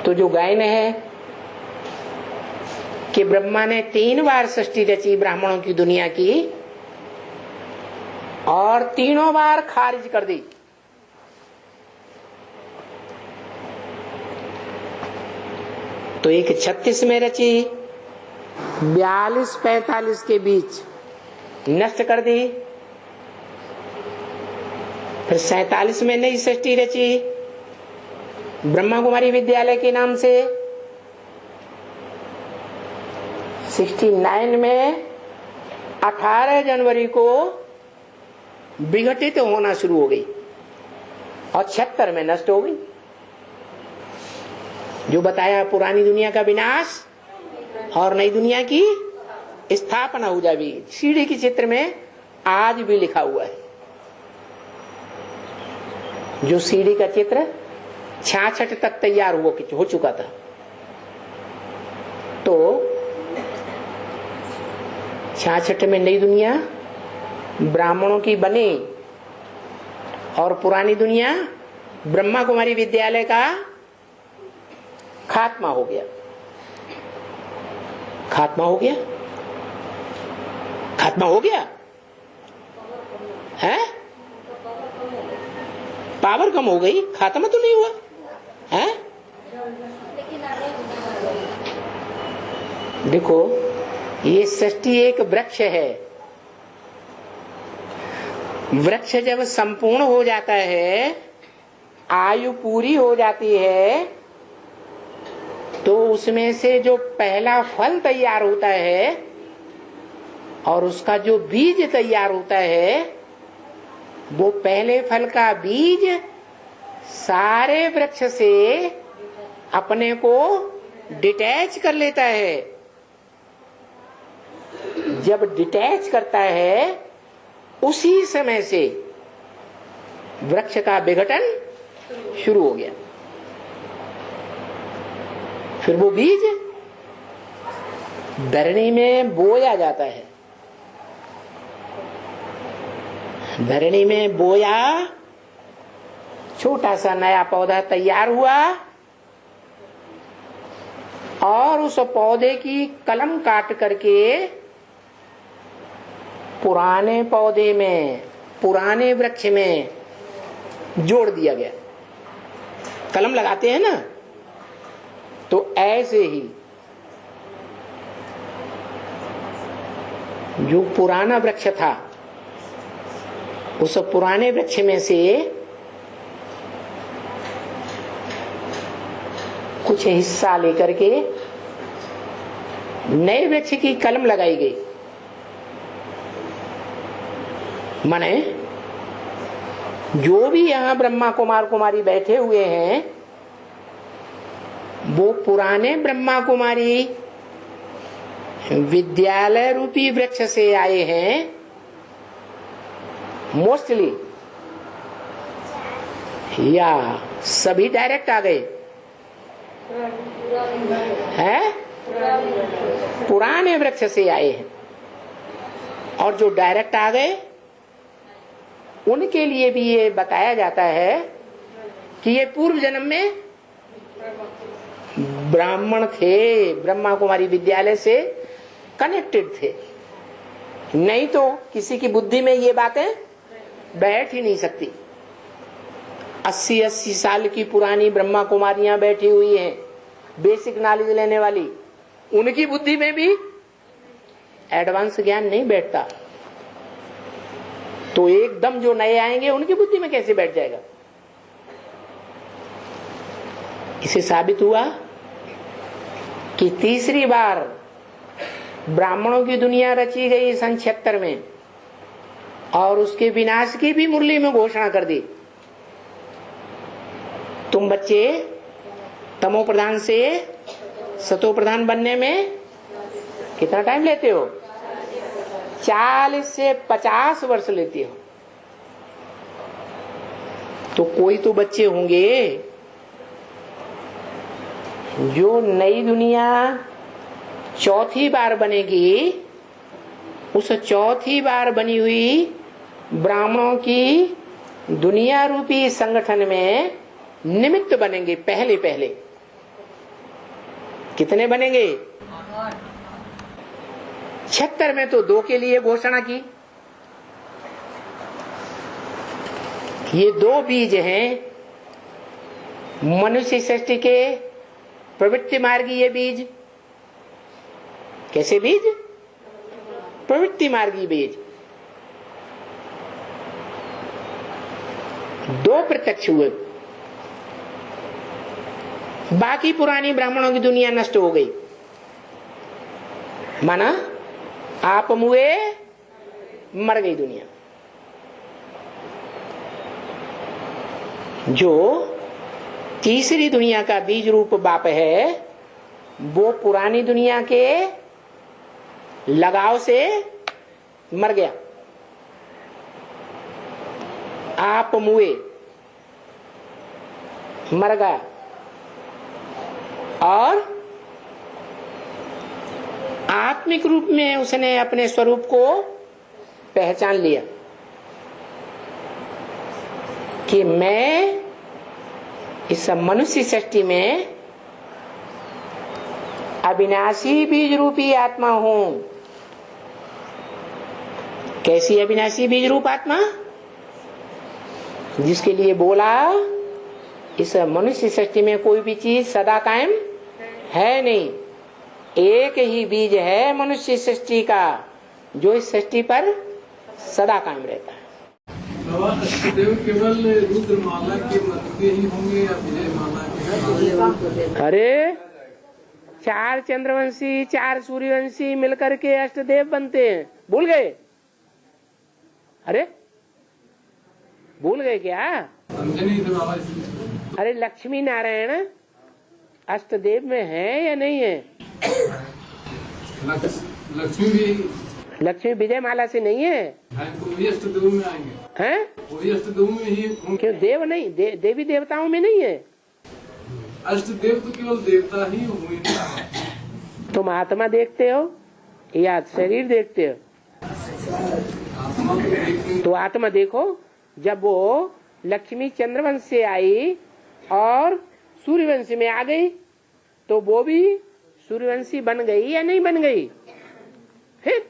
तो जो गायन है कि ब्रह्मा ने 3 बार सृष्टि रची ब्राह्मणों की दुनिया की और तीनों बार खारिज कर दी। तो एक 36 में रची, 42-45 के बीच नष्ट कर दी, फिर 47 में नई सृष्टि रची ब्रह्मा कुमारी विद्यालय के नाम से। 69 में 18 जनवरी को विघटित होना शुरू हो गई और 76 में नष्ट हो गई। जो बताया पुरानी दुनिया का विनाश और नई दुनिया की स्थापना हो जाएगी, सीढ़ी के चित्र में आज भी लिखा हुआ है। जो सीढ़ी का चित्र 66 तक तैयार हो चुका था, तो 66 में नई दुनिया ब्राह्मणों की बनी और पुरानी दुनिया ब्रह्मा कुमारी विद्यालय का खात्मा हो गया। खात्मा हो गया, खात्मा हो गया है? पावर कम हो गई, खात्मा तो नहीं हुआ है? देखो, ये सृष्टि एक वृक्ष है। वृक्ष जब संपूर्ण हो जाता है, आयु पूरी हो जाती है, तो उसमें से जो पहला फल तैयार होता है और उसका जो बीज तैयार होता है, वो पहले फल का बीज सारे वृक्ष से अपने को डिटैच कर लेता है। जब डिटैच करता है, उसी समय से वृक्ष का विघटन शुरू हो गया। फिर वो बीज धरणी में बोया जाता है। धरणी में बोया, छोटा सा नया पौधा तैयार हुआ और उस पौधे की कलम काट करके पुराने पौधे में, पुराने वृक्ष में जोड़ दिया गया। कलम लगाते हैं ना, तो ऐसे ही जो पुराना वृक्ष था, उस पुराने वृक्ष में से कुछ हिस्सा लेकर के नए वृक्ष की कलम लगाई गई। माने जो भी यहां ब्रह्मा कुमार कुमारी बैठे हुए हैं, वो पुराने ब्रह्मा कुमारी विद्यालय रूपी वृक्ष से आए हैं मोस्टली, या सभी डायरेक्ट आ गए हैं? पुराने वृक्ष से आए हैं। और जो डायरेक्ट आ गए, उनके लिए भी ये बताया जाता है कि ये पूर्व जन्म में ब्राह्मण थे, ब्रह्मा कुमारी विद्यालय से कनेक्टेड थे। नहीं तो किसी की बुद्धि में ये बातें बैठ ही नहीं सकती। 80-80 साल की पुरानी ब्रह्मा कुमारियां बैठी हुई हैं, बेसिक नॉलेज लेने वाली, उनकी बुद्धि में भी एडवांस ज्ञान नहीं बैठता। तो एकदम जो नए आएंगे, उनकी बुद्धि में कैसे बैठ जाएगा? इसे साबित हुआ कि तीसरी बार ब्राह्मणों की दुनिया रची गई सन 76 में, और उसके विनाश की भी मुरली में घोषणा कर दी। तुम बच्चे तमो प्रधान से सतो प्रधान बनने में कितना टाइम लेते हो? 40 से 50 वर्ष लेते हो। तो कोई तो बच्चे होंगे जो नई दुनिया चौथी बार बनेगी, उस चौथी बार बनी हुई ब्राह्मणों की दुनिया रूपी संगठन में निमित्त बनेंगे। पहले पहले कितने बनेंगे? 76 में तो 2 के लिए घोषणा की। ये 2 बीज हैं मनुष्य सृष्टि के प्रवृत्ति मार्गीय बीज। कैसे बीज? प्रवृत्ति मार्गीय बीज। 2 प्रत्यक्ष हुए, बाकी पुरानी ब्राह्मणों की दुनिया नष्ट हो गई। माना आप मुए मर गई दुनिया। जो तीसरी दुनिया का बीज रूप बाप है वो पुरानी दुनिया के लगाव से मर गया। आप मुए मर गया और आत्मिक रूप में उसने अपने स्वरूप को पहचान लिया कि मैं इस मनुष्य सृष्टि में अविनाशी बीज रूपी आत्मा हूं। कैसी अविनाशी बीज रूप आत्मा? जिसके लिए बोला इस मनुष्य सृष्टि में कोई भी चीज सदा कायम है नहीं। एक ही बीज है मनुष्य सृष्टि का जो इस सृष्टि पर सदा कायम रहता है। अष्टदेव केवल रुद्रमाला के मत के ही होंगे या विजय माला के? अरे 4 चंद्रवंशी 4 सूर्यवंशी मिलकर के अष्टदेव बनते हैं। भूल गए? अरे भूल गए क्या? अरे लक्ष्मी नारायण अष्टदेव में है या नहीं है? लक्ष्मी भी, लक्ष्मी विजय माला से नहीं है? वही अष्टदेव में आएंगे हैं? वही अष्टदेव में ही। क्यों देव नहीं? देवी देवताओं में नहीं है? अष्टदेव तो केवल देवता ही हुए। तुम आत्मा देखते हो या शरीर देखते हो? तो आत्मा देखो। जब वो लक्ष्मी चंद्रवंश से आई और सूर्यवंश में आ गई तो वो भी सूर्यवंशी बन गई या नहीं बन गई? फिर